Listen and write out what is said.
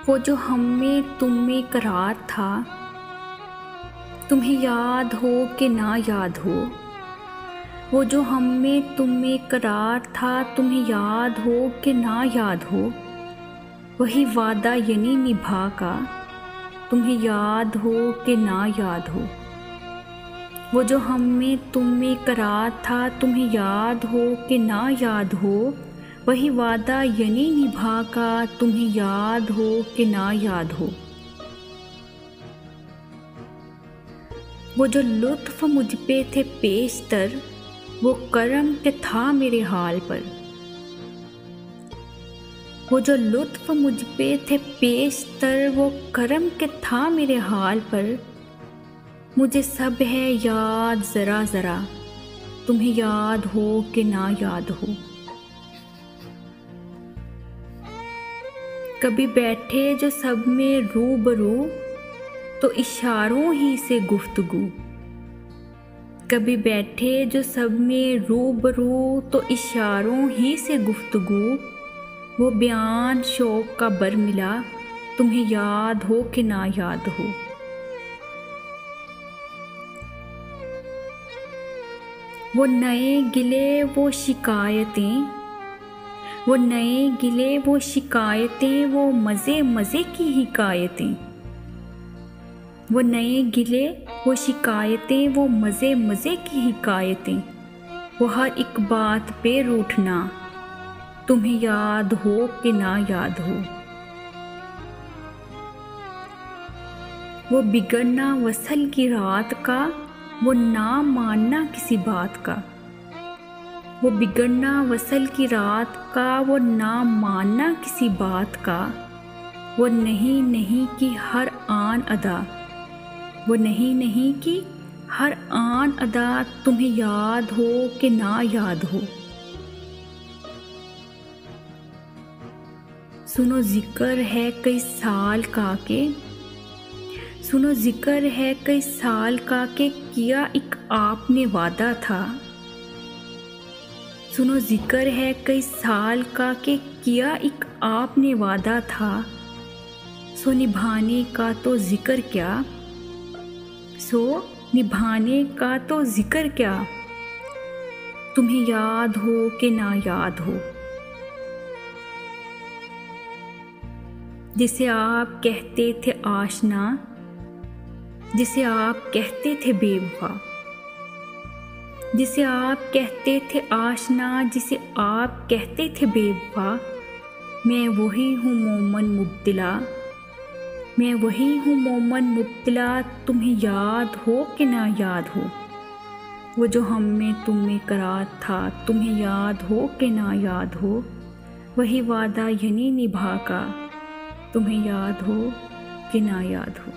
वो जो हम में तुम में करार था, तुम्हें याद हो कि ना याद हो। वो जो हम में तुम में करार था, तुम्हें याद हो कि ना याद हो। वही वादा यानी निभा का, तुम्हें याद हो कि ना याद हो। वो जो हम में तुम में करार था, तुम्हें याद हो कि ना याद हो। वही वादा यानी निभा का, तुम्हें याद हो कि ना याद हो। वो जो लुत्फ़ मुझ पे थे पेशतर, वो करम के था मेरे हाल पर। वो जो लुत्फ़ मुझ पे थे पेशतर, वो करम के था मेरे हाल पर। मुझे सब है याद ज़रा ज़रा, तुम्हें याद हो कि ना याद हो। कभी बैठे जो सब में रूबरू, तो इशारों ही से गुफ्तगू। कभी बैठे जो सब में रूबरू, तो इशारों ही से गुफ्तगू। वो बयान शौक़ का बर मिला, तुम्हें याद हो कि ना याद हो। वो नए गिले वो शिकायतें, वो नए गिले वो शिकायतें, वो मज़े मज़े की हिकायतें। वो नए गिले वो शिकायतें, वो मज़े मज़े की हिकायतें। वो हर एक बात पे रूठना, तुम्हें याद हो कि ना याद हो। वो बिगड़ना वसल की रात का, वो ना मानना किसी बात का। वो बिगड़ना वसल की रात का, वो ना मानना किसी बात का। वो नहीं नहीं की हर आन अदा, वो नहीं नहीं की हर आन अदा, तुम्हें याद हो कि ना याद हो। सुनो जिक्र है कई साल का के, सुनो जिक्र है कई साल का के, किया एक आपने वादा था। सुनो जिक्र है कई साल का के, किया एक आपने वादा था। सो निभाने का तो जिक्र क्या, सो निभाने का तो जिक्र क्या। तुम्हें याद हो कि ना याद हो। जिसे आप कहते थे आशना, जिसे आप कहते थे बेवफा। जिसे आप कहते थे आशना, जिसे आप कहते थे बेवफा। मैं वही हूँ मोमन मुब्तिला, मैं वही हूँ मोमन मुब्तिला। तुम्हें याद हो कि ना याद हो। वो जो हम में तुम में करार था, तुम्हें याद हो कि ना याद हो। वही वादा यानी निभा का, तुम्हें याद हो कि ना याद हो।